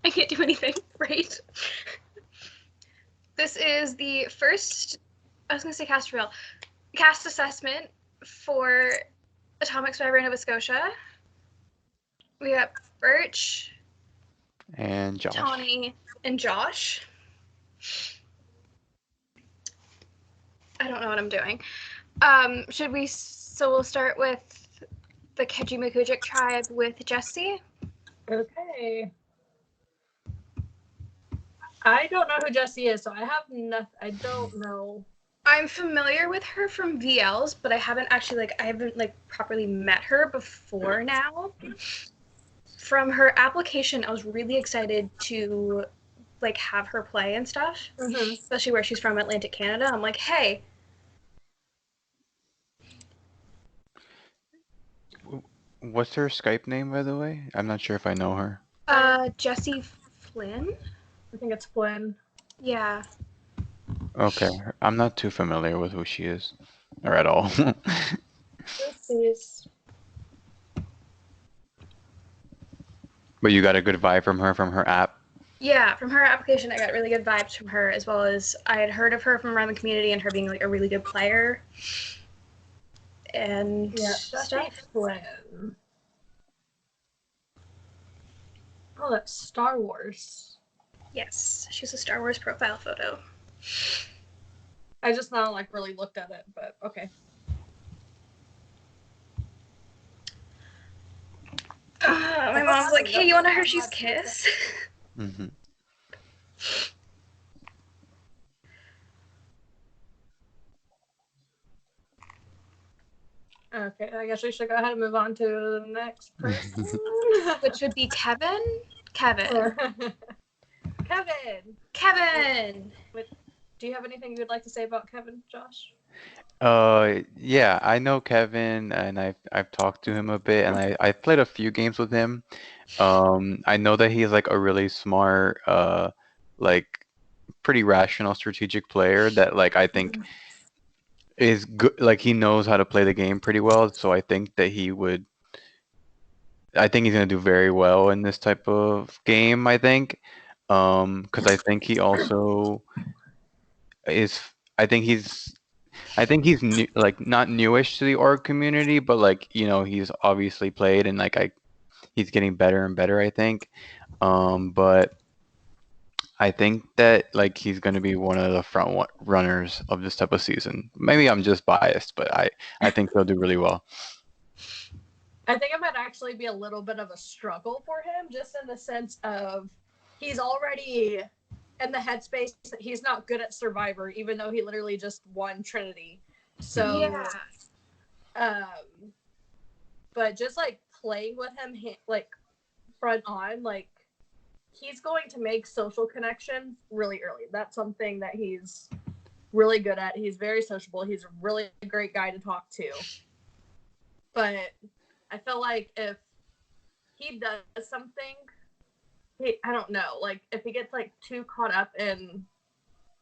I can't do anything, right? This is the first, I was going to say cast reveal, cast assessment for Atomic Survivor Nova Scotia. We got Birch, And Josh. Tawny, and Josh. I don't know what I'm doing. So we'll start with the Kejimakujik tribe with Jessie. Okay. I don't know who Jessie is, so I have nothing. I don't know. I'm familiar with her from VLs, but I haven't actually properly met her before now. From her application, I was really excited to have her play and stuff, especially where she's from, Atlantic Canada. I'm like, hey. What's her Skype name, by the way? I'm not sure if I know her. Jessie Flynn? I think it's Flynn. Yeah. Okay. I'm not too familiar with who she is. Or at all. But you got a good vibe from her app? Yeah, from her application, I got really good vibes from her, as well as I had heard of her from around the community and her being a really good player. And stuff. Flynn. Oh, that's Star Wars. Yes, she's a Star Wars profile photo. I just now really looked at it, but okay. My mom's like, hey, you want a Hershey's Kiss? Mm-hmm. Okay, I guess we should go ahead and move on to the next person. Which would be Kevin. Kevin. Do you have anything you would like to say about Kevin, Josh? Yeah, I know Kevin, and I've talked to him a bit, and I played a few games with him. I know that he's a really smart, pretty rational, strategic player that I think is good. He knows how to play the game pretty well, so I think that I think he's gonna do very well in this type of game. I think, because I think he also is. I think he's new, not newish to the org community, but he's obviously played and he's getting better and better, I think. But I think that he's going to be one of the front runners of this type of season. Maybe I'm just biased, but I think he'll do really well. I think it might actually be a little bit of a struggle for him, just in the sense of he's already in the headspace that he's not good at Survivor, even though he literally just won Trinity. So, yeah. But just playing with him, front on, he's going to make social connections really early. That's something that he's really good at. He's very sociable. He's a really great guy to talk to. But I feel like if he does something, I don't know, if he gets too caught up in,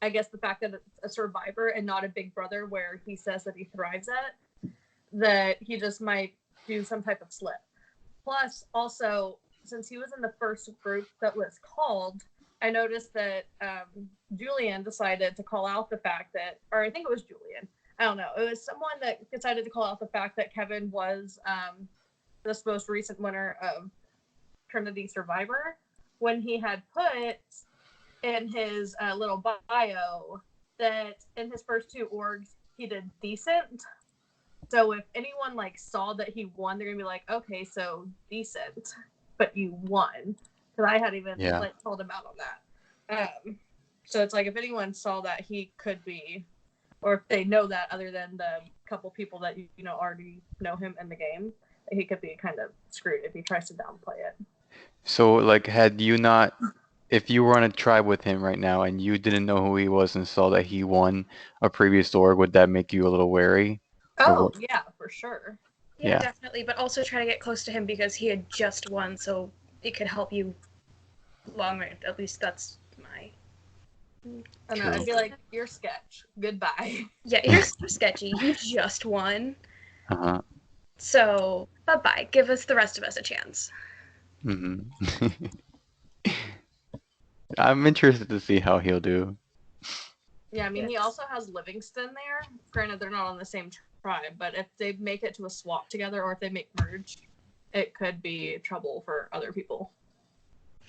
I guess, the fact that it's a Survivor and not a Big Brother where he says that he thrives at, that he just might do some type of slip. Plus, also, since he was in the first group that was called, I noticed that Julian decided to call out the fact that, or I think it was Julian, I don't know, it was someone that decided to call out the fact that Kevin was this most recent winner of Trinity Survivor, when he had put in his little bio that in his first two orgs he did decent. So if anyone saw that he won, they're gonna be like, okay, so decent, but you won. Because I had even told him out on that. So it's if anyone saw that he could be, or if they know that other than the couple people that already know him in the game, he could be kind of screwed if he tries to downplay it. So had you not, if you were on a tribe with him right now and you didn't know who he was and saw that he won a previous org, would that make you a little wary? Oh, yeah, for sure. Yeah, definitely. But also try to get close to him because he had just won, so it could help you long range. At least that's my... I know, I'd be like, you're sketch. Goodbye. Yeah, you're so sketchy. You just won. Uh-huh. So, bye-bye. Give the rest of us a chance. Mm-hmm. I'm interested to see how he'll do. Yeah, I mean, he Yes. also has Livingston there. Granted, they're not on the same tribe, but if they make it to a swap together or if they make merge, it could be trouble for other people.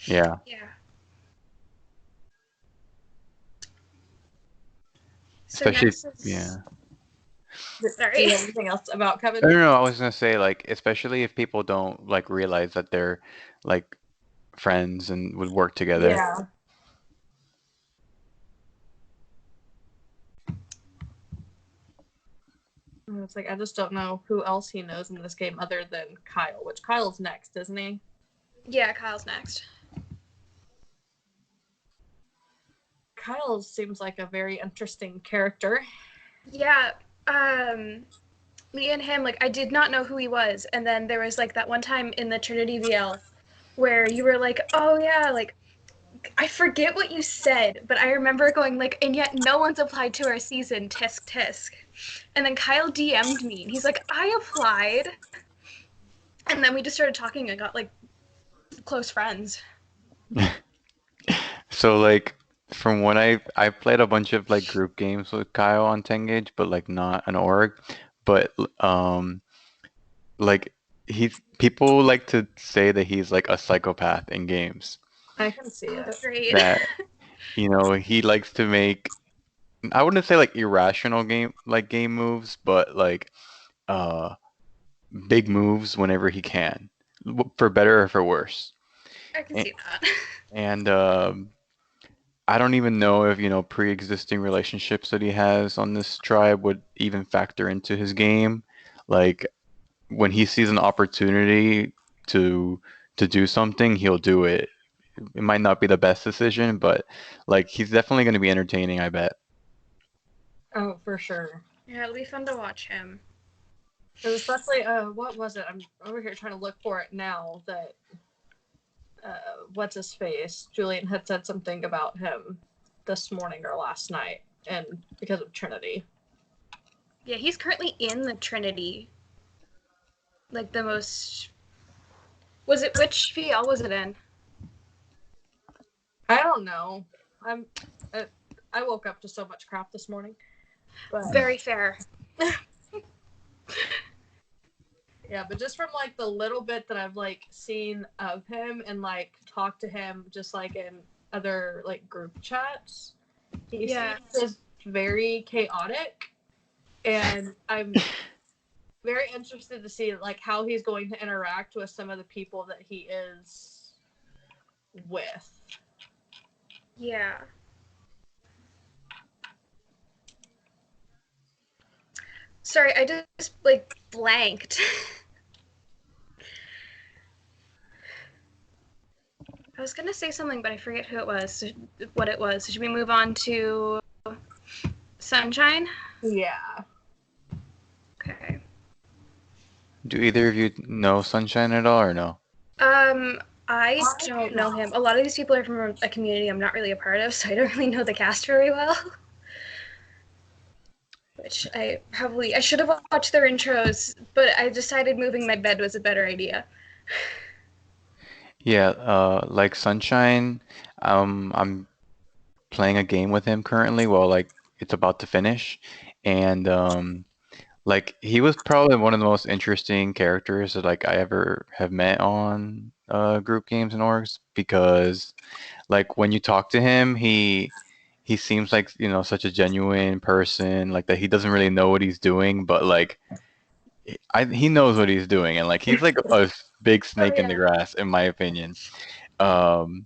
Yeah. Yeah. So Especially, next is yeah. Do sorry. you have anything else about No, Kevin? no, no. I was gonna say like, especially if people don't like realize that they're like friends and would work together. Yeah. It's like I just don't know who else he knows in this game other than Kyle, which Kyle's next, isn't he? Yeah, Kyle's next. Kyle seems like a very interesting character. Yeah. Me and him, like I did not know who he was, and then there was like that one time in the Trinity VL where you were like, "Oh yeah, like I forget what you said, but I remember going like, and yet no one's applied to our season, tisk tisk." And then Kyle DM'd me, and he's like, "I applied," and then we just started talking and got like close friends. So like, from what I played a bunch of like group games with Kyle on Tengage, but like not an org. But like he's people like to say that he's like a psychopath in games. I can see Oh, it. great. That he likes to make, I wouldn't say like irrational game moves, but like uh big moves whenever he can, for better or for worse. I can A- see that. And I don't even know if pre-existing relationships that he has on this tribe would even factor into his game. Like when he sees an opportunity to do something, he'll do it. It might not be the best decision, but like he's definitely going to be entertaining, I bet. Oh, for sure. Yeah, it'll be fun to watch him. Especially, what was it? I'm over here trying to look for it now. That what's his face? Julian had said something about him this morning or last night, and because of Trinity. Yeah, he's currently in the Trinity. Like the most. Was it which VL was it in? I don't know. I'm. I woke up to so much crap this morning. But Very fair. yeah, but just from like the little bit that I've like seen of him and like talked to him just like in other like group chats, he Yeah. seems just very chaotic, and I'm very interested to see like how he's going to interact with some of the people that he is with. Yeah. Sorry, I just like blanked. I was gonna say something, but I forget who it was, what it was. Should we move on to Sunshine? Yeah. Okay. Do either of you know Sunshine at all or no? I don't know him. A lot of these people are from a community I'm not really a part of, so I don't really know the cast very well. Which I should have watched their intros, but I decided moving my bed was a better idea. Yeah, like Sunshine, I'm playing a game with him currently. Well, like it's about to finish, and like he was probably one of the most interesting characters that like I ever have met on group games and orgs, because like when you talk to him, he seems like such a genuine person, like that he doesn't really know what he's doing, but like he knows what he's doing, and like he's like a big Oh snake in the yeah. grass, in my opinion. Um,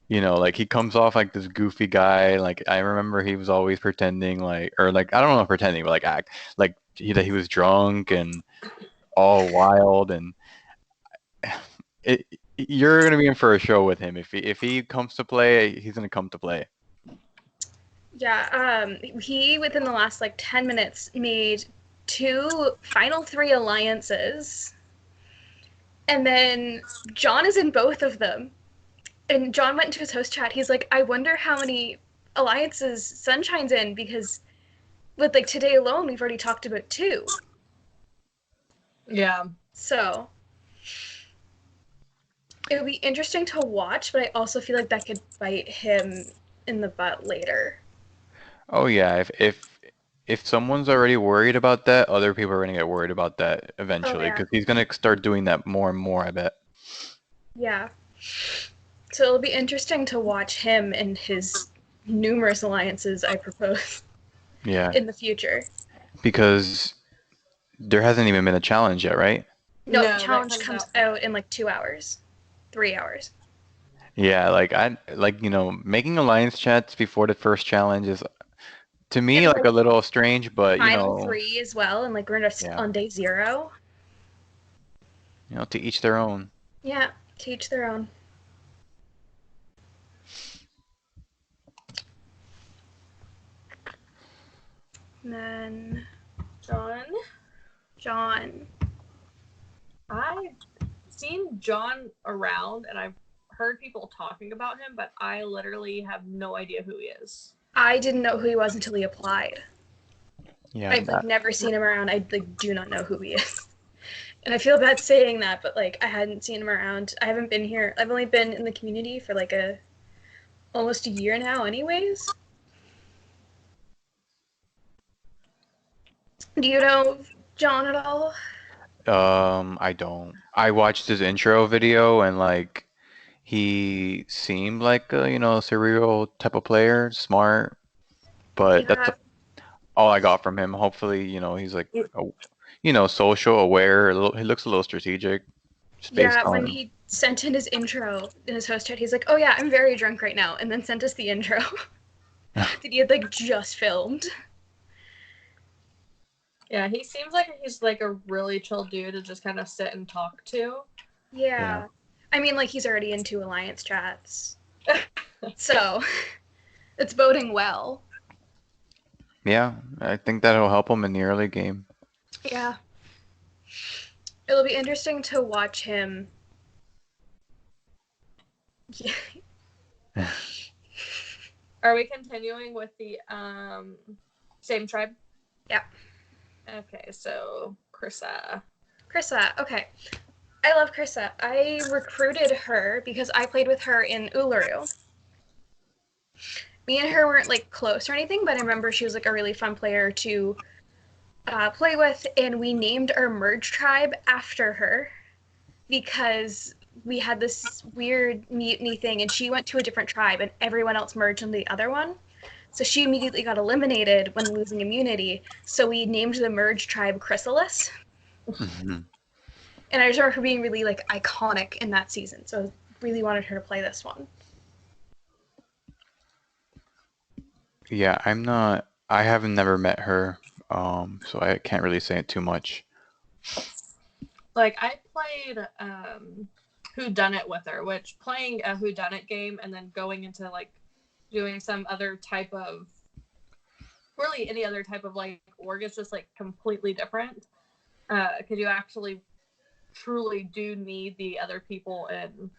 like he comes off like this goofy guy. Like I remember he was always pretending like, or like I don't know, pretending, but like act like that he was drunk and all wild, and it, you're gonna be in for a show with him. If he comes to play, he's gonna come to play. Yeah, he within the last like 10 minutes made two final three alliances. And then John is in both of them. And John went into his host chat. He's like, I wonder how many alliances Sunshine's in because with like today alone, we've already talked about two. Yeah. So It would be interesting to watch, but I also feel like that could bite him in the butt later. Oh yeah, if someone's already worried about that, other people are gonna get worried about that Oh eventually yeah, because he's gonna start doing that more and more, I bet. yeah. So it'll be interesting to watch him and his numerous alliances I propose Yeah, in the future. because there hasn't even been a challenge yet, right? No, No, that challenge comes comes out out Friday. in like 2 hours, 3 hours. Yeah, like I like making alliance chats before the first challenge is to me And like like a little strange, but final three as well, and like we're yeah, on day 0. to each their own. Yeah, to each their own. And then John, John. I've seen John around and I've heard people talking about him, but I literally have no idea who he is. I didn't know who he was until he applied. Yeah, I've like never seen him around. I like do not know who he is. And I feel bad saying that, but like I hadn't seen him around. I haven't been here. I've only been in the community for like almost a year now anyways. Do you know John at all? I don't. I watched his intro video and like he seemed like a, cerebral type of player, smart, but that's Yeah. all I got from him. Hopefully, he's like, social, aware. He looks a little strategic, just based Yeah, when on. he sent in his intro in his host chat, he's like, "Oh yeah, I'm very drunk right now," and then sent us the intro that he had like just filmed. Yeah, he seems like he's like a really chill dude to just kind of sit and talk to. Yeah. Yeah. I mean, like he's already into alliance chats, so it's boding well. Yeah, I think that'll help him in the early game. Yeah. It'll be interesting to watch him. Are we continuing with the same tribe? Yeah. Okay, so Krissa. Krissa, okay. I love Krissa. I recruited her because I played with her in Uluru. Me and her weren't like close or anything, but I remember she was like a really fun player to play with, and we named our merge tribe after her because we had this weird mutiny thing, and she went to a different tribe, and everyone else merged into the other one. So she immediately got eliminated when losing immunity. So we named the merge tribe Chrysalis. Mhm. And I just remember her being really like iconic in that season. So I really wanted her to play this one. Yeah, I have never met her, so I can't really say it too much. Like I played Who Done It with her, which playing a Who Done It game and then going into like doing some other type of really any other type of like org is just like completely different. Because you actually truly do need the other people in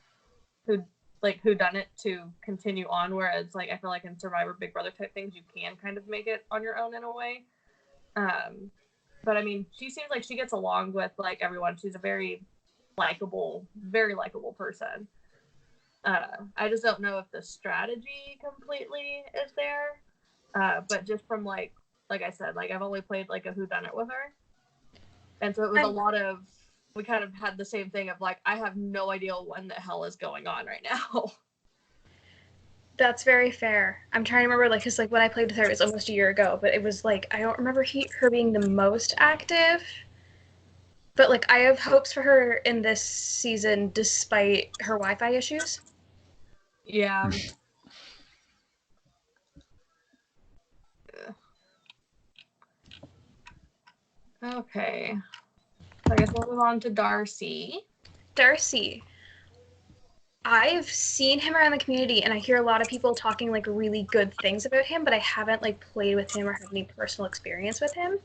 who done it to continue on, whereas like I feel like in Survivor Big Brother type things you can kind of make it on your own in a way. But I mean, she seems like she gets along with like everyone. She's a very likable person. I just don't know if the strategy completely is there. But just from like I said, like I've only played like a whodunit with her, and so it was a lot of, we kind of had the same thing of like I have no idea when the hell is going on right now. That's very fair. I'm trying to remember, like, because like when I played with her, it was almost a year ago, but it was like I don't remember her being the most active. But like I have hopes for her in this season, despite her Wi-Fi issues. Yeah. Okay. So I guess we'll move on to Darcy. Darcy. I've seen him around the community, and I hear a lot of people talking like really good things about him, but I haven't like played with him or had any personal experience with him.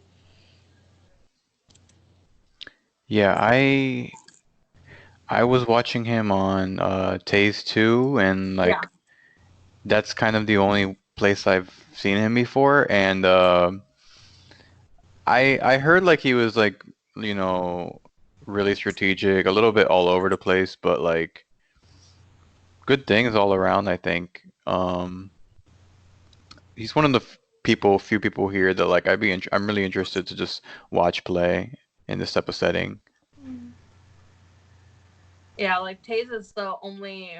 Yeah, I was watching him on Taze 2, and like that's kind of the only place I've seen him before, and I heard like he was like, really strategic, a little bit all over the place, but like good things all around. I think he's one of the few people here that like I'm really interested to just watch play in this type of setting. Yeah, like Taze is the only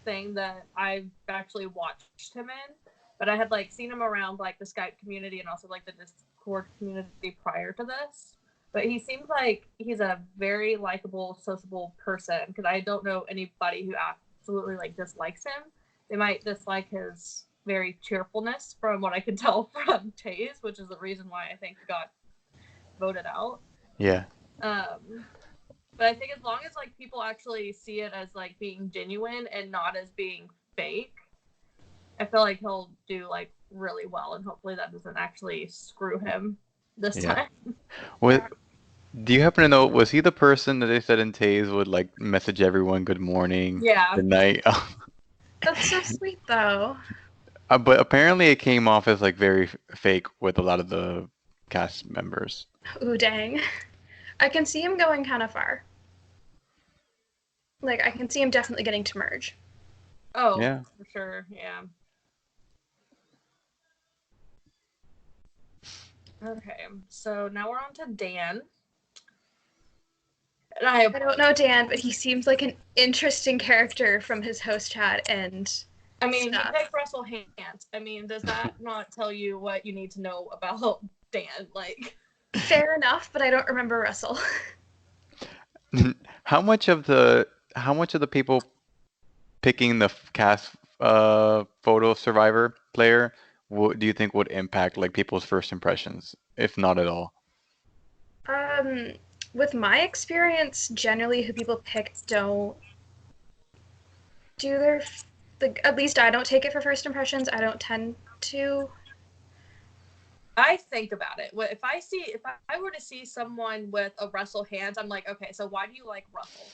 thing that I've actually watched him in, but I had like seen him around like the Skype community and also like the Discord community prior to this. But he seems like he's a very likable, sociable person because I don't know anybody who absolutely like dislikes him. They might dislike his very cheerfulness from what I can tell from Taze, which is the reason why I think he got voted out. Yeah. But I think as long as like people actually see it as like being genuine and not as being fake, I feel like he'll do like really well, and hopefully that doesn't actually screw him this time. What do you happen to know? Was he the person that they said in Taze would like message everyone good morning, Yeah. good night? That's so sweet, though. But apparently it came off as like very fake with a lot of the cast members. Ooh, dang. I can see him going kind of far. Like, I can see him definitely getting to merge. Oh, Yeah. for sure. Yeah. Okay, so now we're on to Dan. And I don't know Dan, but he seems like an interesting character from his host chat and I mean, stuff. he picked Russell Hant. I mean, does that not tell you what you need to know about Dan? Like, fair enough, but I don't remember Russell. How much of the people picking the cast photo Survivor player do you think would impact like people's first impressions, if not at all? With my experience, generally who people pick don't do their at least I don't take it for first impressions. I don't tend to. I think about it. If I were to see someone with a Russell Hant, I'm like, okay, so why do you like Russell?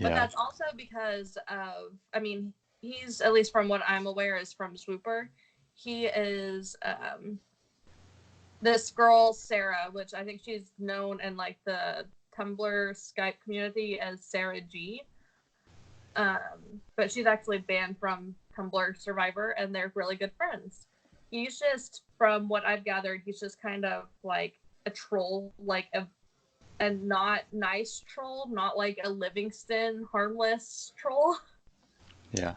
But Yeah. that's also because of, I mean, he's, at least from what I'm aware, is from Swooper. He is this girl, Sarah, which I think she's known in like the Tumblr Skype community as Sarah G. But she's actually banned from Tumblr Survivor, and they're really good friends. He's just, from what I've gathered, he's just kind of like a troll, like a not nice troll, not like a Livingston harmless troll. Yeah.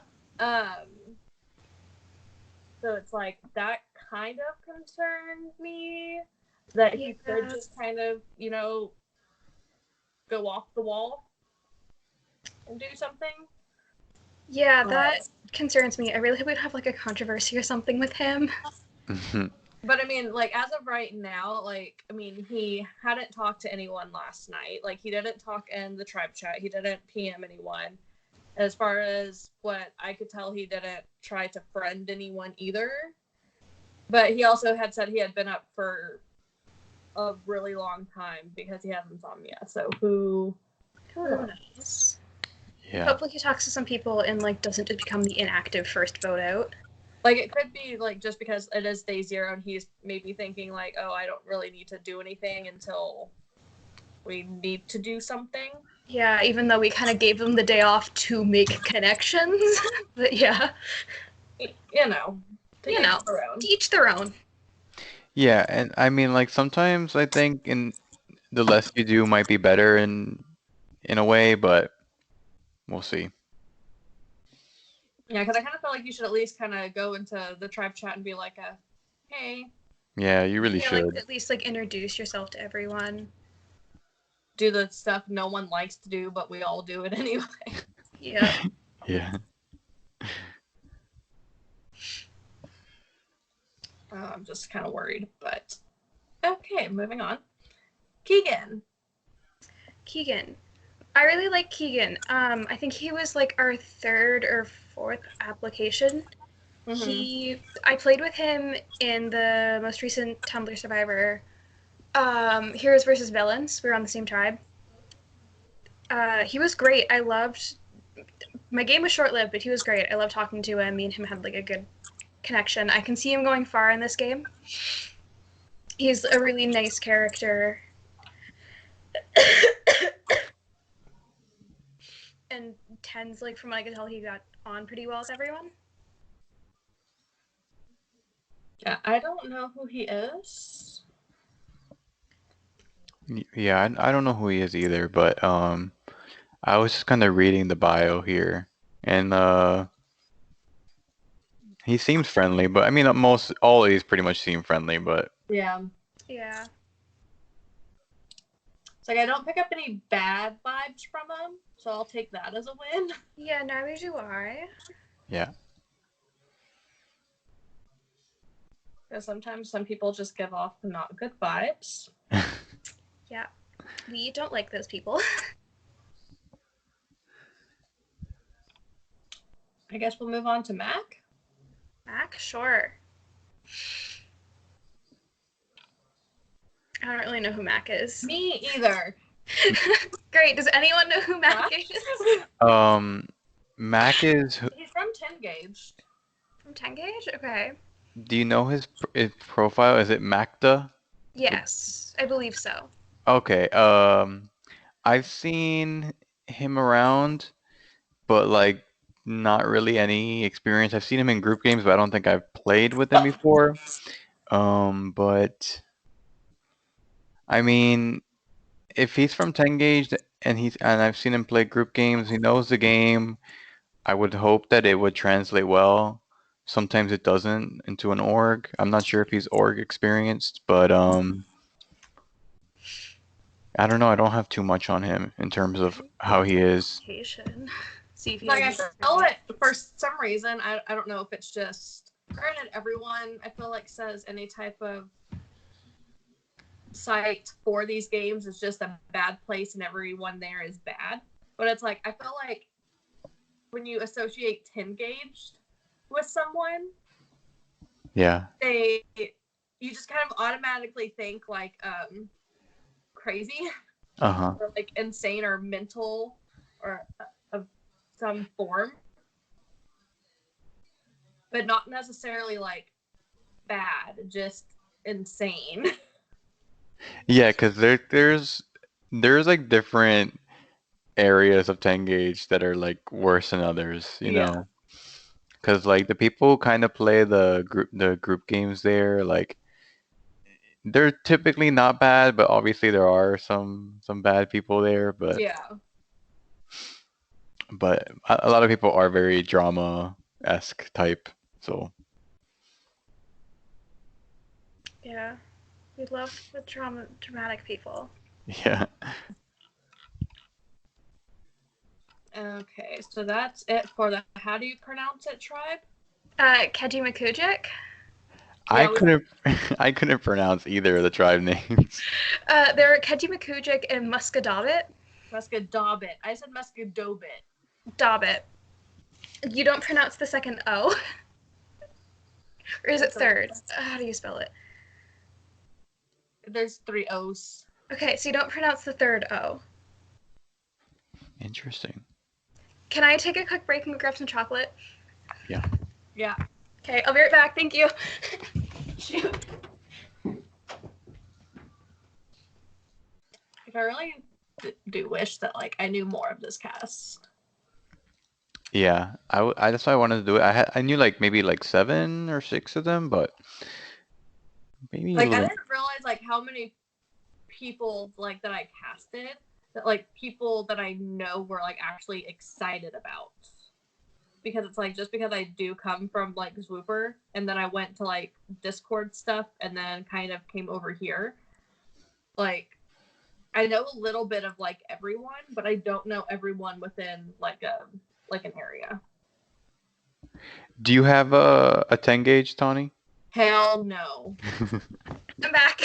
So it's like that kind of concerns me, that he could just kind of, you know, go off the wall and do something. Yeah, that concerns me. I really hope we don't have like a controversy or something with him. But I mean, like, as of right now, like, I mean, he hadn't talked to anyone last night. Like, he didn't talk in the tribe chat. He didn't PM anyone. As far as what I could tell, he didn't try to friend anyone either. But he also had said he had been up for a really long time because he has insomnia. So who knows? Yeah. Hopefully he talks to some people and like doesn't just become the inactive first vote out. Like, it could be like just because it is day zero and he's maybe thinking like, oh, I don't really need to do anything until we need to do something. Yeah, even though we kind of gave them the day off to make connections. But yeah. You know. To each their own. Yeah, and I mean, like, sometimes I think the less you do might be better in a way, but we'll see. Yeah, because I kind of feel like you should at least kind of go into the tribe chat and be like, hey. Yeah, you really should. Like, at least like introduce yourself to everyone. Do the stuff no one likes to do, but we all do it anyway. Yeah. Yeah. I'm just kind of worried, but okay, moving on. Keegan. I really like Keegan. I think he was like our third or fourth application. Mm-hmm. I played with him in the most recent Tumblr Survivor, Heroes versus Villains. We were on the same tribe. He was great. My game was short-lived, but he was great. I loved talking to him. Me and him had like a good connection. I can see him going far in this game. He's a really nice character. And tends, like from what I could tell, he got on pretty well with everyone. Yeah, I don't know who he is. Yeah, I don't know who he is either, but I was just kind of reading the bio here, and he seems friendly. But I mean, most all of these pretty much seem friendly. But Yeah. Yeah. It's like I don't pick up any bad vibes from him, so I'll take that as a win. Yeah, neither do I. yeah, Because sometimes some people just give off not good vibes. Yeah. We don't like those people. I guess we'll move on to Mac. Mac, sure. I don't really know who Mac is. Me either. Great. Does anyone know who Mac Mac? is? Mac is. He's from 10 Gauge. From Tengage? Okay. Do you know his profile? Is it Macda? Yes, I believe so. Okay. I've seen him around, but like not really any experience. I've seen him in group games, but I don't think I've played with him before. But I mean, if he's from 10 gauge and I've seen him play group games, he knows the game. I would hope that it would translate well. Sometimes it doesn't into an org. I'm not sure if he's org experienced, but I don't know. I don't have too much on him in terms of how he is. See if he Like I has feel it for some reason. I don't know if it's just granted everyone I feel like says any type of site for these games is just a bad place and everyone there is bad. But it's like I feel like when you associate 10 gauge with someone, Yeah. you just kind of automatically think like crazy Uh-huh. or like insane or mental or of some form, but not necessarily like bad, just insane. Yeah, because there's like different areas of 10 gauge that are like worse than others, you Yeah. know? Because like the people who kind of play the group games there, like they're typically not bad, but obviously there are some bad people there. But Yeah. but a lot of people are very drama-esque type. So Yeah. We love the dramatic people. yeah. Okay, so that's it for the how do you pronounce it tribe? Keji Makujik. I couldn't I couldn't pronounce either of the tribe names. They're Keji Makujik and Muscadabit. Muscadobit. I said Muscadobit. Dabbit. You don't pronounce the second O? Or is it third? How do you spell it? There's 3 O's. Okay, so you don't pronounce the third O. Interesting. Can I take a quick break and grab some chocolate? Yeah. Okay, I'll be right back. Thank you. Shoot. Like, I really do wish that like I knew more of this cast. Yeah, that's why I wanted to do it. I knew like maybe like 7 or 6 of them, but maybe a Like I little. didn't realize like how many people like that I casted that like people that I know were like actually excited about. Because it's like just because I do come from like Zwooper and then I went to like Discord stuff and then kind of came over here. Like I know a little bit of like everyone, but I don't know everyone within like an area. Do you have a 10 gauge, Tawny? Hell no. I'm back.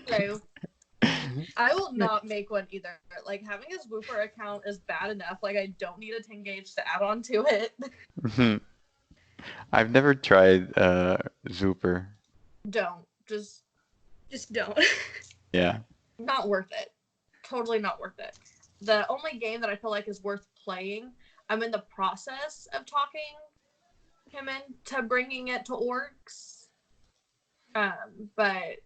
So I will not make one either. Like having a Zwooper account is bad enough. Like I don't need a 10 gauge to add on to it. I've never tried Zooper. Don't. Just don't. Yeah. Not worth it. Totally not worth it. The only game that I feel like is worth playing, I'm in the process of talking him into bringing it to orcs. But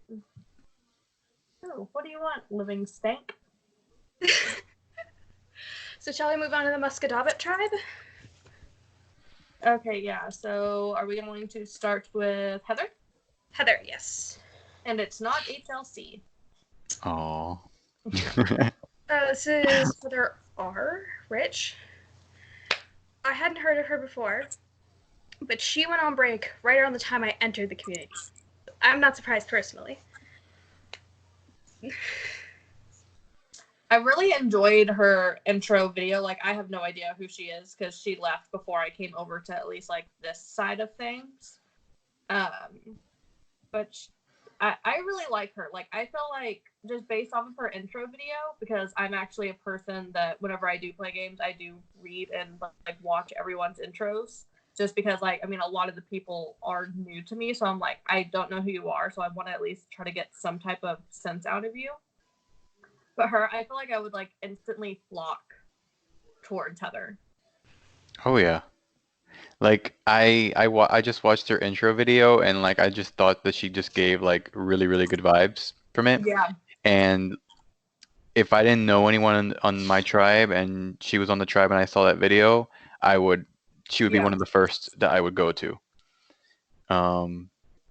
oh, what do you want, living stank? So shall we move on to the Muscadabat tribe? Okay, yeah. So are we going to start with Heather? Heather, yes. And it's not HLC. Oh. This is Heather R. Rich. I hadn't heard of her before, but she went on break right around the time I entered the community. I'm not surprised personally. I really enjoyed her intro video. Like, I have no idea who she is because she left before I came over to at least like this side of things. But I really like her. Like, I feel like just based off of her intro video, because I'm actually a person that whenever I do play games, I do read and like watch everyone's intros. Just because, like, I mean, a lot of the people are new to me, so I'm like, I don't know who you are, so I want to at least try to get some type of sense out of you. But her, I feel like I would like instantly flock towards Heather. Oh yeah. Like I just watched her intro video and like I just thought that she just gave like really good vibes from it. Yeah. And if I didn't know anyone on my tribe and she was on the tribe and I saw that video, she would be Yeah. one of the first that I would go to.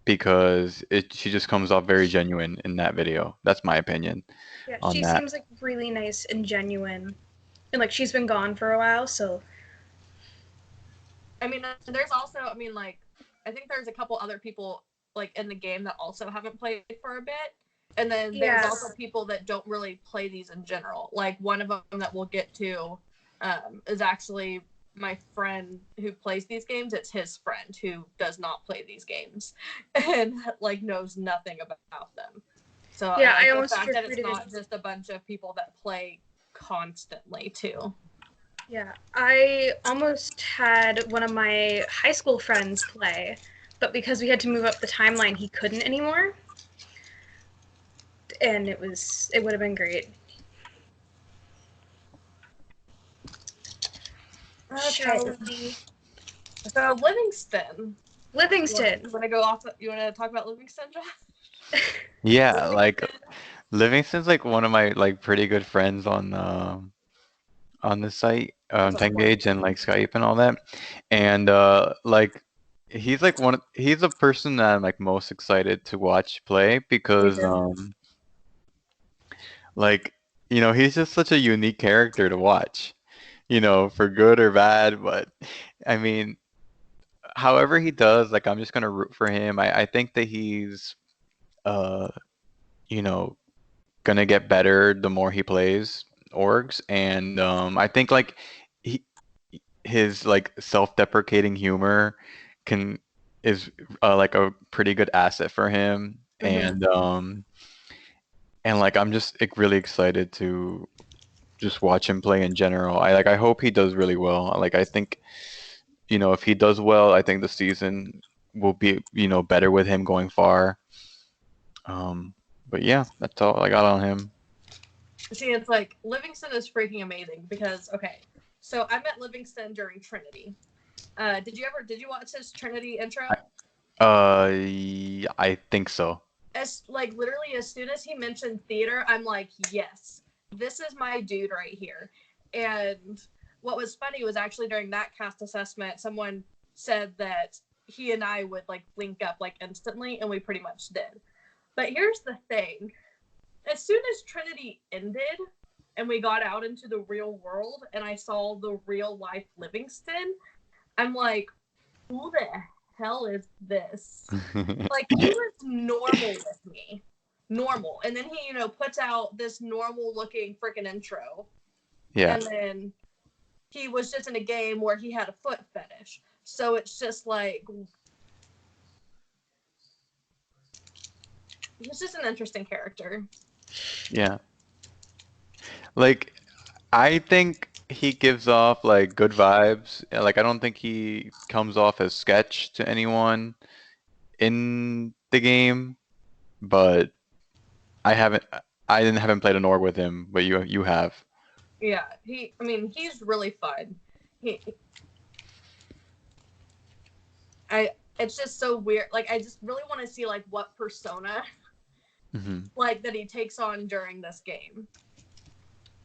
Because she just comes off very genuine in that video. That's my opinion Yeah, on she that. seems like really nice and genuine. And like she's been gone for a while, so I mean, there's also, I mean, like, I think there's a couple other people like in the game that also haven't played for a bit. And then there's also people that don't really play these in general. Like, one of them that we'll get to is actually my friend who plays these games. It's his friend who does not play these games and like knows nothing about them. So yeah, I like almost the fact that it's recruited not just a bunch of people that play constantly too. Yeah, I almost had one of my high school friends play, but because we had to move up the timeline, he couldn't anymore. And it would have been great. Okay. So Livingston. Livingston. You want to go off? You want to talk about Livingston, Josh? Yeah, like Livingston's like one of my like pretty good friends on the site, Tengage and like Skype and all that. And like he's a person that I'm like most excited to watch play because like he's just such a unique character to watch, for good or bad. But I mean, however he does, like I'm just gonna root for him. I think that he's uh you know gonna get better the more he plays orgs, and I think like he his like self-deprecating humor can is like a pretty good asset for him. And like I'm just like really excited to just watch him play in general. I hope he does really well. Like I think if he does well, I think the season will be better with him going far. But yeah, that's all I got on him. See, it's like Livingston is freaking amazing because okay, so I met Livingston during Trinity. Did you watch his Trinity intro? I think so. As like literally as soon as he mentioned theater, I'm like, yes, this is my dude right here. And what was funny was actually during that cast assessment, someone said that he and I would like link up like instantly, and we pretty much did. But here's the thing. As soon as Trinity ended and we got out into the real world and I saw the real life Livingston, I'm like, who the hell is this? Like, he was normal with me. Normal. And then he, puts out this normal looking freaking intro. Yeah. And then he was just in a game where he had a foot fetish. So it's just like, he's just an interesting character. Yeah. Like, I think he gives off like good vibes. Like, I don't think he comes off as sketch to anyone in the game, but I haven't played an org with him, but you have. Yeah, he's really fun. It's just so weird. Like, I just really want to see like what persona like that he takes on during this game.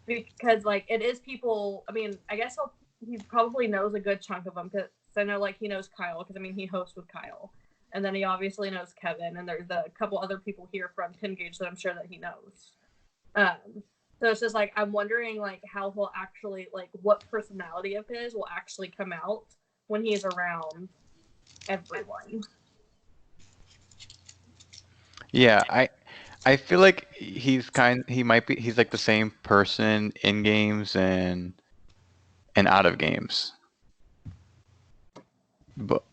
because like it is people. I mean, I guess he probably knows a good chunk of them because I know like he knows Kyle because I mean he hosts with Kyle, and then he obviously knows Kevin, and there's a couple other people here from Pingage that I'm sure that he knows. So it's just like I'm wondering like how he'll actually like what personality of his will actually come out when he's around everyone. Yeah, I feel like he's like the same person in games and out of games. But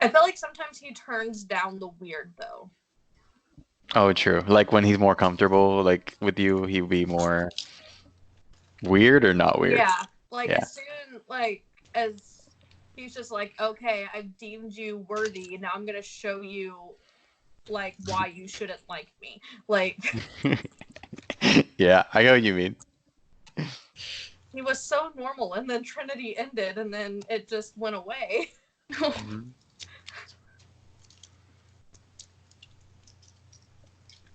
I feel like sometimes he turns down the weird though. oh, true. Like when he's more comfortable, like with you, he'd be more weird or not weird. Yeah, like Yeah. as soon like as he's just like, okay, I've deemed you worthy. Now I'm gonna show you like why you shouldn't like me. Like Yeah, I know what you mean. he was so normal, and then Trinity ended, and then it just went away. Mhm.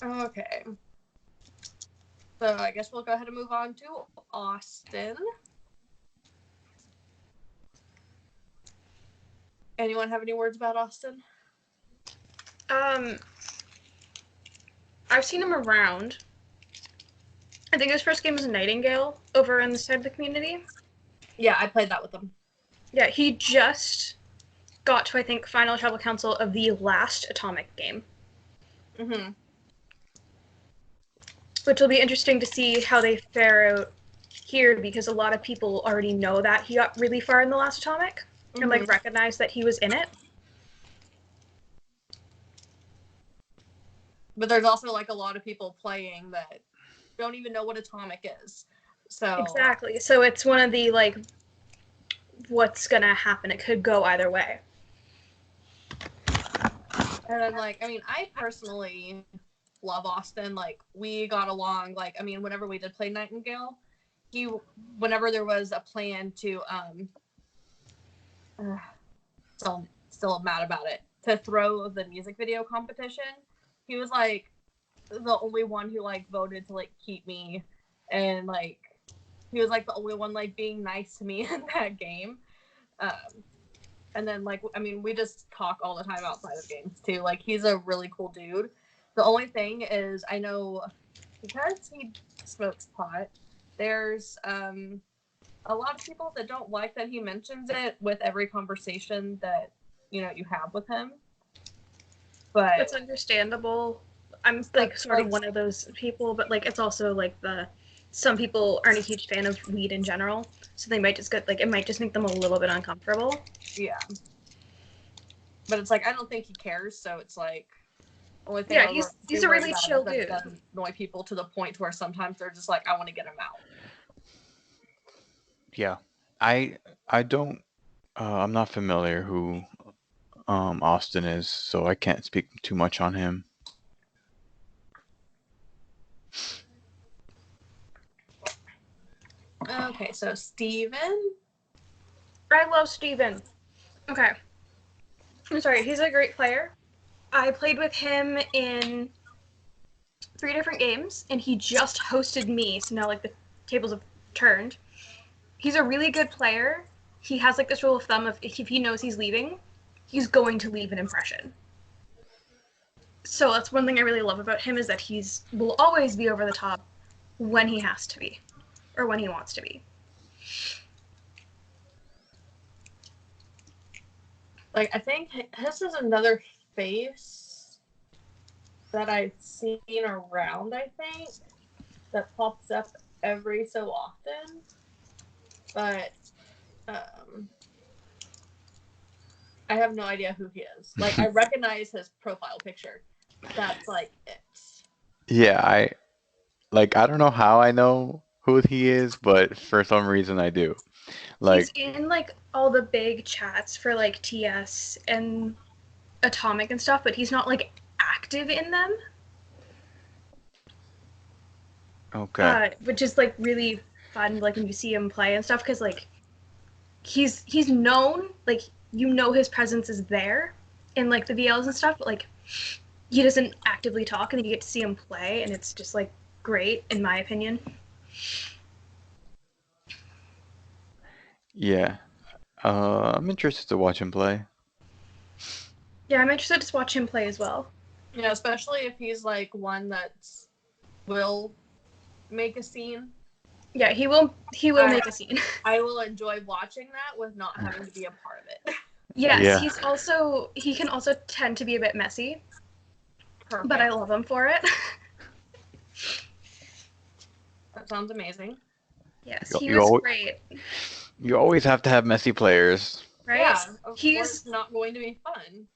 Okay. So I guess we'll go ahead and move on to Austin. Anyone have any words about Austin? I've seen him around. I think his first game was Nightingale over on the side of the community. Yeah, I played that with him. Yeah, he just got to, I think, final tribal council of the last Atomic game. Mm-hmm. Which will be interesting to see how they fare out here, because a lot of people already know that he got really far in the last Atomic, and like recognize that he was in it. But there's also like a lot of people playing that don't even know what Atomic is. So Exactly. So it's one of the like, what's gonna happen? It could go either way. And then like, I mean, I personally love Austin. Like we got along. Like I mean, whenever we did play Nightingale, whenever there was a plan to still mad about it, to throw the music video competition, he was like the only one who like voted to like keep me, and like he was like the only one like being nice to me in that game. And then like I mean we just talk all the time outside of games too. Like he's a really cool dude. The only thing is I know because he smokes pot, there's a lot of people that don't like that he mentions it with every conversation that you have with him. But it's understandable. I'm like sort of one of those people, but like it's also like some people aren't a huge fan of weed in general, so they might just get like it might just make them a little bit uncomfortable. Yeah. But it's like I don't think he cares, so it's like only thing. Yeah, he's a really chill dude. It doesn't annoy people to the point where sometimes they're just like, I want to get him out. Yeah, I don't. I'm not familiar who Austin is, so I can't speak too much on him. Okay, so Steven. I love Steven. Okay. I'm sorry, he's a great player. I played with him in 3 different games, and he just hosted me, so now like the tables have turned. He's a really good player. He has like this rule of thumb of if he knows he's leaving, he's going to leave an impression. So that's one thing I really love about him, is that will always be over the top when he has to be, or when he wants to be. Like I think his is another face that I've seen around. I think that pops up every so often, but I have no idea who he is. Like I recognize his profile picture. That's like it. Yeah, I don't know how I know who he is, but for some reason I do. Like he's in like all the big chats for like TS and Atomic and stuff, but he's not like active in them. okay. Which is like really fun, like when you see him play and stuff, because like he's known, like his presence is there in like the VLs and stuff, but like he doesn't actively talk, and then you get to see him play, and it's just like great, in my opinion. Yeah. I'm interested to watch him play. Yeah, I'm interested to watch him play as well. Yeah, especially if he's like one that's will make a scene. Yeah, he will make a scene. I will enjoy watching that with not having to be a part of it. Yes, Yeah. he can also tend to be a bit messy, Perfect. but I love him for it. That sounds amazing. Yes, You- he you was al- great, You always have to have messy players. right? Yeah, of He's course not going to be fun.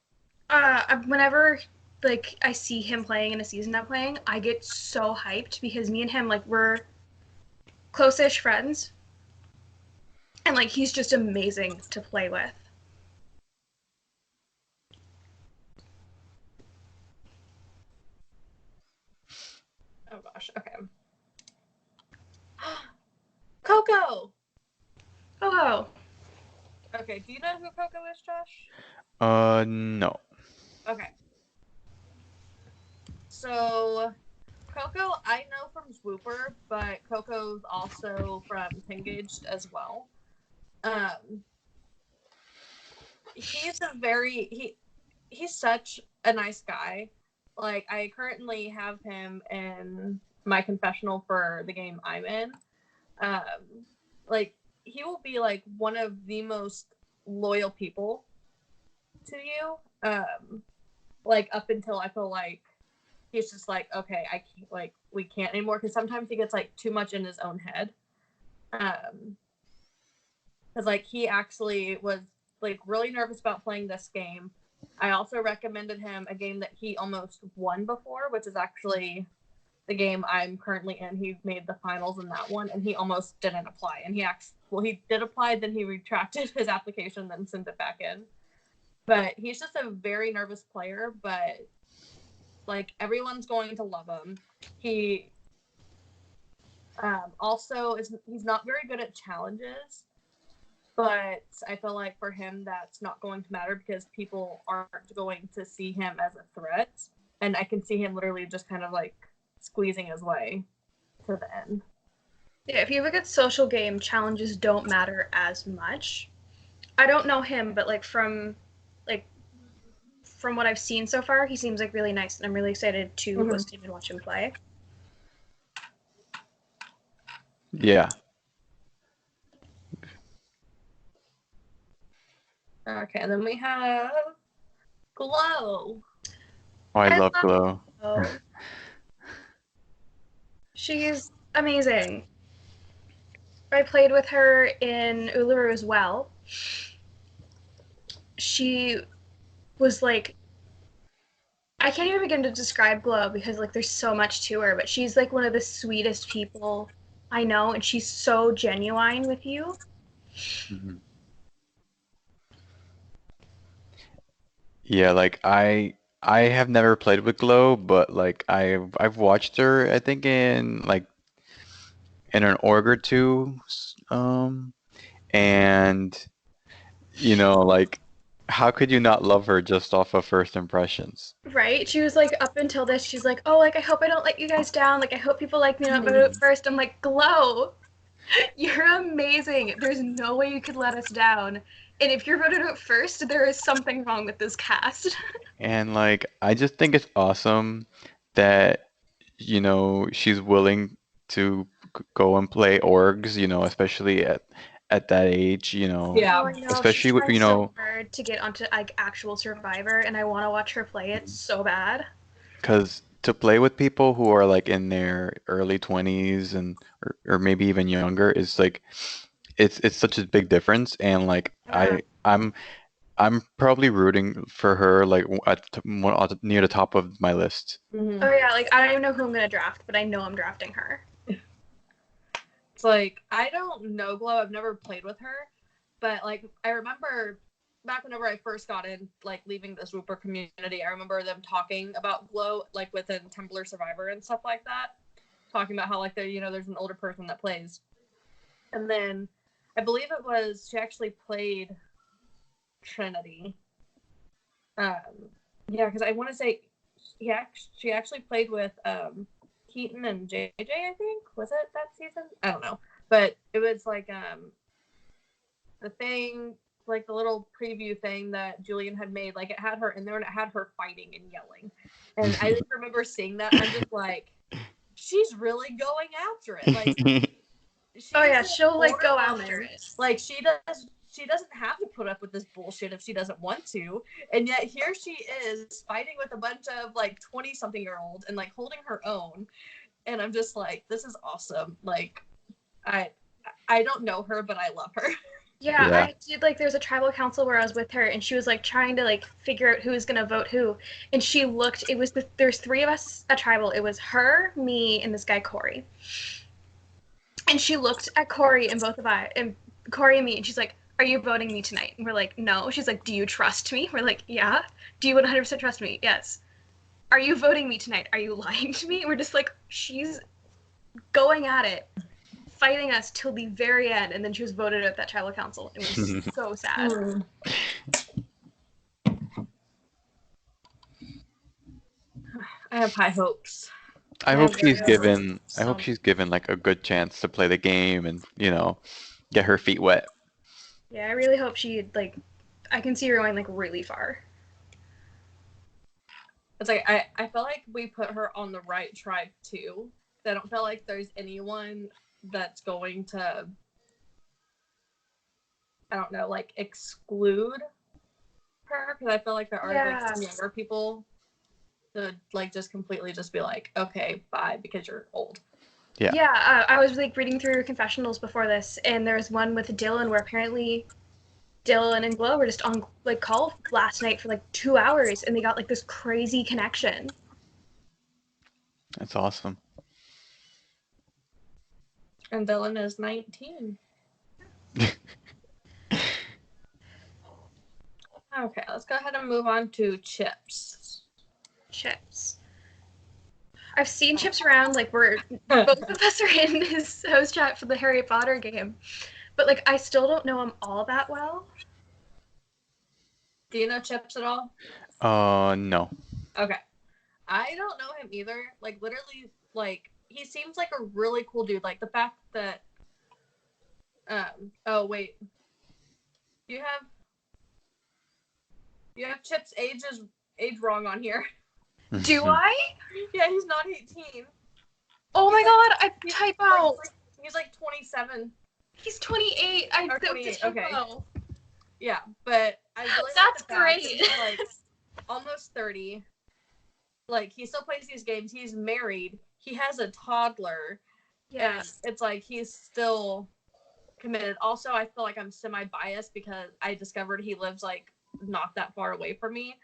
whenever like I see him playing in a season I'm playing, I get so hyped because me and him like we're close-ish friends, and like he's just amazing to play with. Oh gosh, okay. Coco! Oh, Okay, do you know who Coco is, Josh? No. Okay. So, Coco, I know from Swooper, but Coco's also from Tengaged as well. He's he's such a nice guy. Like, I currently have him in my confessional for the game I'm in. Like, he will be like one of the most loyal people to you. Like up until I feel like he's just like, okay, I can't, like, we can't anymore, because sometimes he gets like too much in his own head. Because like he actually was like really nervous about playing this game. I also recommended him a game that he almost won before, which is actually the game I'm currently in. He made the finals in that one, and he almost didn't apply. And he did apply, then he retracted his application, then sent it back in. But he's just a very nervous player, but like everyone's going to love him. He also he's not very good at challenges, but I feel like for him that's not going to matter because people aren't going to see him as a threat, and I can see him literally just kind of like squeezing his way to the end. yeah. If you look at social game, challenges don't matter as much. I don't know him, but like from what I've seen so far, he seems like really nice, and I'm really excited to host him and watch him play. Yeah. Okay, and then we have Glow. Oh, I I love love Glow. Oh, she's amazing. I played with her in Uluru as well. She was like, I can't even begin to describe Glow because like there's so much to her, but she's like one of the sweetest people I know, and she's so genuine with you. Mhm. Yeah, like I have never played with Glow, but like I've watched her, I think in like in an org or two, and like how could you not love her just off of first impressions? Right? She was like, up until this, she's like, oh, like I hope I don't let you guys down. Like I hope people like me not vote first. I'm like, Glow, you're amazing. There's no way you could let us down. And if you're voted out first, there is something wrong with this cast. And like I just think it's awesome that she's willing to go and play orgs, especially at that age, Yeah. Oh, I know. She's especially with trying so hard to get onto like actual Survivor, and I want to watch her play it so bad. because to play with people who are like in their early 20s and or maybe even younger is like it's such a big difference, and like Yeah. I'm probably rooting for her like near the top of my list. Mm-hmm. Oh yeah, like I don't even know who I'm gonna draft, but I know I'm drafting her. It's like, I don't know Glow. I've never played with her, but like I remember back whenever I first got in, like leaving the Swooper community, I remember them talking about Glow like within Tumblr Survivor and stuff like that, talking about how like there's an older person that plays, and then I believe it was she actually played Trinity. Yeah, because I want to say she actually played with Keaton and JJ, I think. Was it that season? I don't know. But it was like the thing, like the little preview thing that Julian had made, like it had her in there and it had her fighting and yelling. And I just remember seeing that. I'm just like, she's really going after it. Like, Oh yeah, she'll like go borderline. after it. Like she doesn't have to put up with this bullshit if she doesn't want to. And yet here she is fighting with a bunch of like 20-something-year-olds and like holding her own. And I'm just like, this is awesome. Like, I don't know her, but I love her. Yeah, Yeah. I did like there's a tribal council where I was with her and she was like trying to like figure out who was gonna vote who. And she looked, there's three of us at tribal. It was her, me, and this guy Corey. And she looked at Corey and Corey and me, and she's like, "Are you voting me tonight?" And we're like, "No." She's like, "Do you trust me?" We're like, "Yeah." "Do you 100% trust me?" "Yes." "Are you voting me tonight? Are you lying to me?" And we're just like, she's going at it, fighting us till the very end, and then she was voted out that tribal council. It was so sad. I have high hopes. I hope she's Yeah. given. I hope she's given like a good chance to play the game and get her feet wet. Yeah, I really hope she like. I can see her going like really far. It's like I feel like we put her on the right tribe too. I don't feel like there's anyone that's going to, I don't know, like exclude her, because I feel like there are like some younger people that like just completely just be like, okay, bye, because you're old. Yeah, I was like reading through confessionals before this, and there was one with Dylan where apparently Dylan and Glow were just on like call last night for like 2 hours, and they got like this crazy connection. That's awesome. And Dylan is 19. Okay, let's go ahead and move on to Chips. Chips. I've seen Chips around, like both of us are in his host chat for the Harry Potter game, but like I still don't know him all that well. Do you know Chips at all? No. Okay. I don't know him either. Like literally, like he seems like a really cool dude. Like the fact that oh wait. You have Chip's age wrong on here. Do I? Yeah, he's not 18. Oh my god, I type out. He's like 27. He's 28. I Or 28, okay. Yeah, but I really That's like the fact great. that he's like almost 30. Like he still plays these games. He's married. He has a toddler. Yeah. And it's like he's still committed. Also, I feel like I'm semi-biased because I discovered he lives like not that far away from me.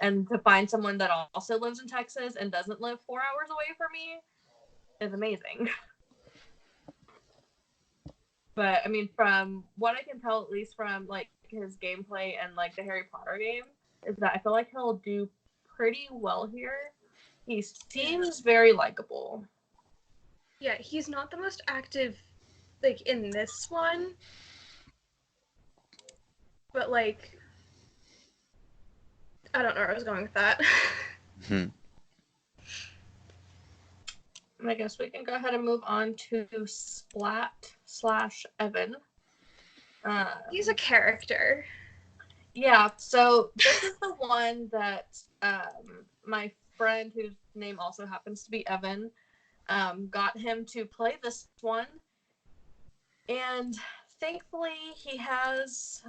And to find someone that also lives in Texas and doesn't live 4 hours away from me is amazing. But I mean, from what I can tell, at least from like his gameplay and like the Harry Potter game, is that I feel like he'll do pretty well here. He seems very likable. Yeah, he's not the most active, like in this one, but like I don't know where I was going with that. I guess we can go ahead and move on to Splat/Evan. He's a character. Yeah, so this is the one that my friend, whose name also happens to be Evan, got him to play this one. And thankfully he has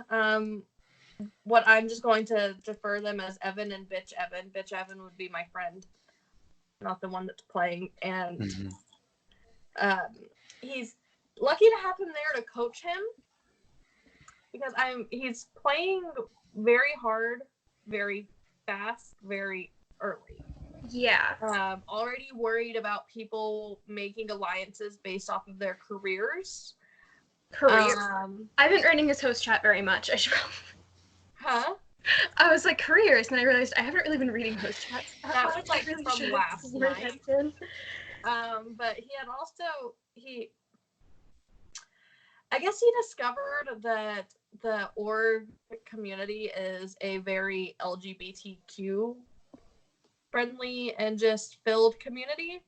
what I'm just going to defer them as Evan and Bitch Evan. Bitch Evan would be my friend, not the one that's playing. And he's lucky to have him there to coach him, because he's playing very hard, very fast, very early. Yeah. Already worried about people making alliances based off of their careers. I've been earning his host chat very much. I should probably... Huh? I was like careers, and then I realized I haven't really been reading host chats. That was like really from last night. But he had also I guess he discovered that the org community is a very LGBTQ friendly and just filled community,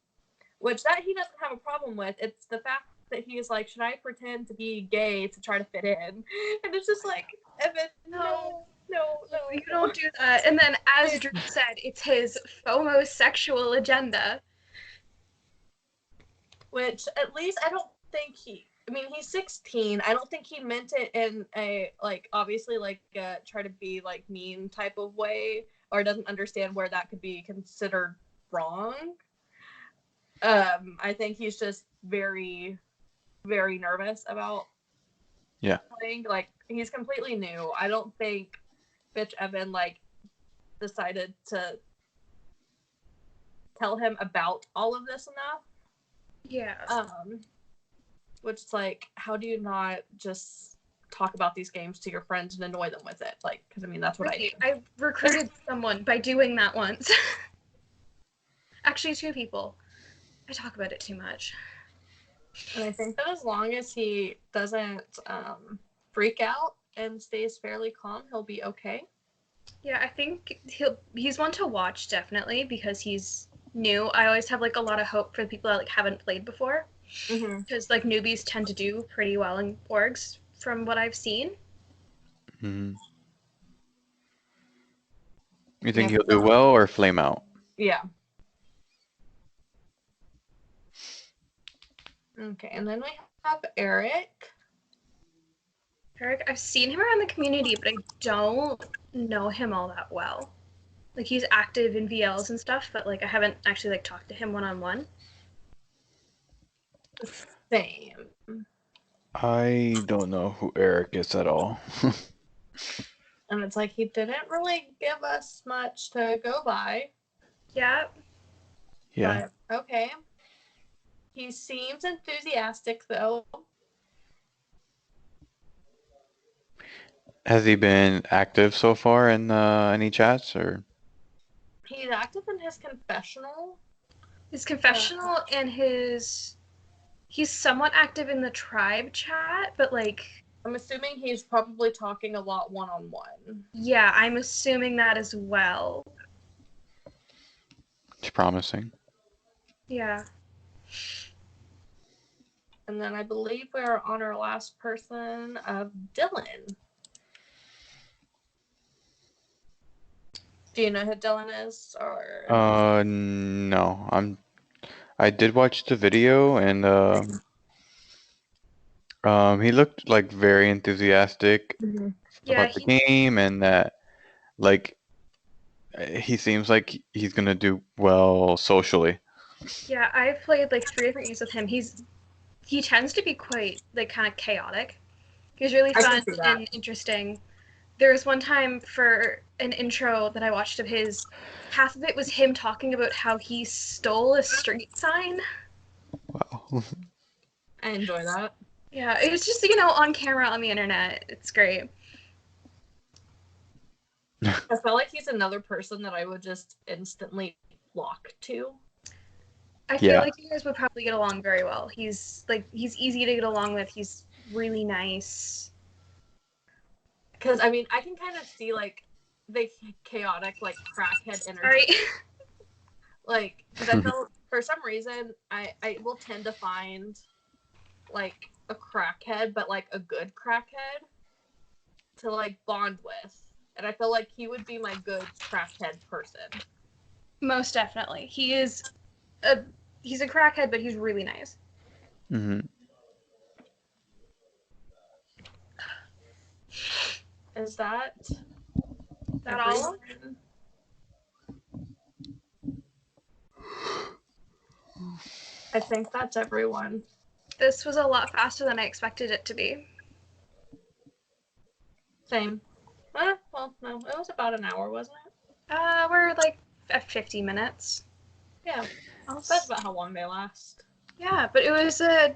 which that he doesn't have a problem with. It's the fact that he is like, should I pretend to be gay to try to fit in? And it's just like, Evan, no, You don't do that. And then, as Drew said, it's his FOMO-sexual agenda. Which at least I don't think he's 16. I don't think he meant it in a like obviously like try to be like mean type of way, or doesn't understand where that could be considered wrong. I think he's just very, very nervous about playing. Like he's completely new. I don't think bitch Evan like decided to tell him about all of this enough. Yeah. Which is like, how do you not just talk about these games to your friends and annoy them with it? Like, because I mean, that's what I do. I recruited someone by doing that once. Actually, 2 people. I talk about it too much. And I think that as long as he doesn't freak out and stays fairly calm, he'll be okay. Yeah, I think he's one to watch, definitely, because he's new. I always have like a lot of hope for the people that like haven't played before, because like newbies tend to do pretty well in orgs from what I've seen. You think he'll do well or flame out? Yeah. Okay, and then we have Eric. Eric, I've seen him around the community, but I don't know him all that well. Like he's active in VLs and stuff, but like I haven't actually like talked to him one-on-one. Same. I don't know who Eric is at all. And it's like he didn't really give us much to go by. Yeah. Yeah. But, okay. He seems enthusiastic though. Has he been active so far in any chats or? He's active in his confessional. His confessional and he's somewhat active in the tribe chat, but like I'm assuming he's probably talking a lot one-on-one. Yeah, I'm assuming that as well. It's promising. Yeah. And then I believe we're on our last person of Dylan. Do you know who Dylan is, or? No. I did watch the video and he looked like very enthusiastic about the game, and that like he seems like he's gonna do well socially. Yeah, I've played like 3 different games with him. He tends to be quite like kind of chaotic. He's really fun and interesting. There was one time for an intro that I watched of his, half of it was him talking about how he stole a street sign. Wow. I enjoy that. Yeah, it was just, on camera on the internet. It's great. I feel like he's another person that I would just instantly flock to. I feel like you guys would probably get along very well. He's easy to get along with. He's really nice. Because, I mean, I can kind of see, like, the chaotic, like, crackhead energy. Right. Like, because I feel, for some reason, I will tend to find, like, a crackhead, but, like, a good crackhead to, like, bond with. And I feel like he would be my good crackhead person. Most definitely. He's a crackhead, but he's really nice. Is that all? I think that's everyone. This was a lot faster than I expected it to be. Same. Well, no, it was about an hour, wasn't it? We're like at 50 minutes. Yeah, that's about how long they last. Yeah, but it was a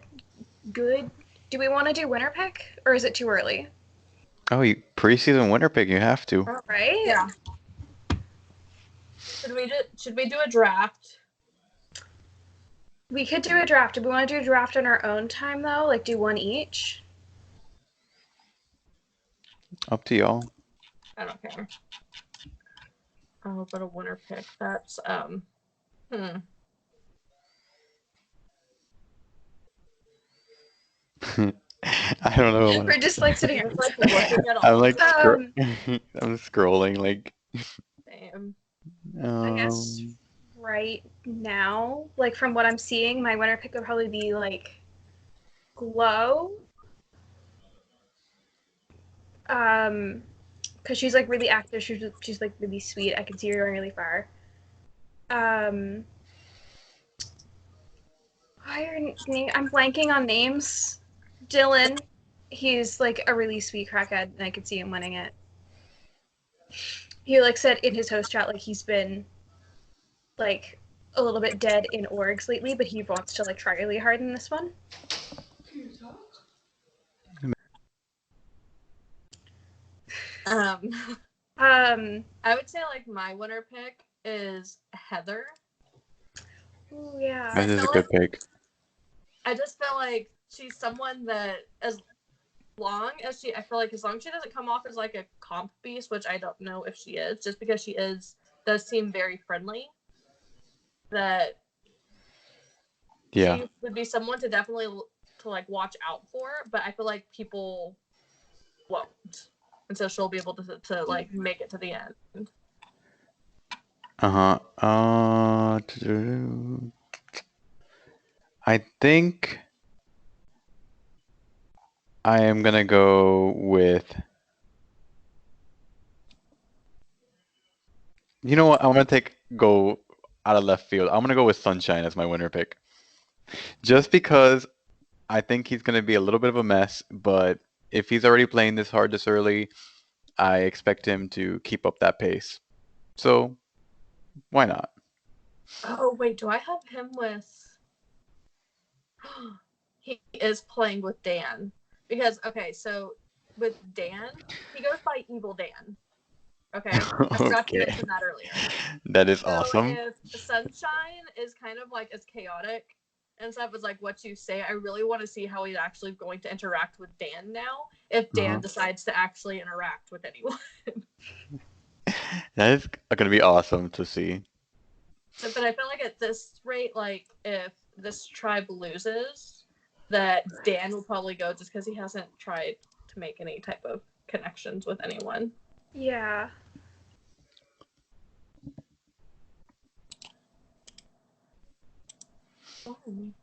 good. Do we want to do winner pick, or is it too early? Oh, preseason winner pick, you have to. All right. Yeah. Should we do a draft? We could do a draft. Do we want to do a draft on our own time though? Like do one each? Up to y'all. I don't care. Oh, but a winner pick. That's I don't know. We're just like sitting here. Just like looking at all I'm of like them. I'm scrolling like Damn. I guess right now, like from what I'm seeing, my winner pick would probably be like Glow. Because she's like really active. She's like really sweet. I can see her going really far. I'm blanking on names. Dylan, he's like a really sweet crackhead, and I could see him winning it. He like said in his host chat like he's been like a little bit dead in orgs lately, but he wants to like try really hard in this one. I would say like my winner pick is Heather. Oh yeah. That is a feel good pick. I just feel like she's someone that I feel like as long as she doesn't come off as like a comp beast, which I don't know if she is, just because she does seem very friendly, that Yeah. she would be someone to definitely to like watch out for. But I feel like people won't, and so she'll be able to like make it to the end. I think I am gonna go with. You know what? I'm gonna go out of left field. I'm gonna go with Sunshine as my winner pick, just because I think he's gonna be a little bit of a mess. But if he's already playing this hard this early, I expect him to keep up that pace. So why not? Oh wait, do I have him with? He is playing with Dan because okay, so with Dan, he goes by Evil Dan. Okay, I forgot to Okay, mention that earlier. that is So awesome. if Sunshine is kind of like as chaotic and stuff as like what you say, I really want to see how he's actually going to interact with Dan now. If Dan decides to actually interact with anyone. That is gonna be awesome to see. So, but I feel like at this rate, like if this tribe loses, that Dan will probably go just because he hasn't tried to make any type of connections with anyone. Yeah. And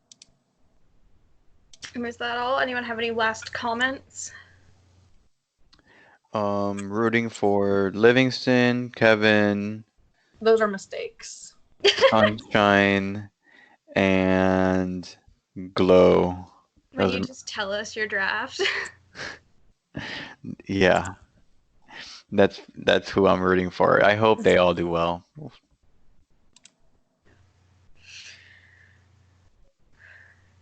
was that all? Anyone have any last comments? Rooting for Livingston, Kevin, Those are mistakes. Sunshine, and Glow. When Those you are, just tell us your draft. yeah, that's who I'm rooting for. I hope they all do well.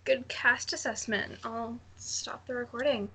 Good cast assessment. I'll stop the recording.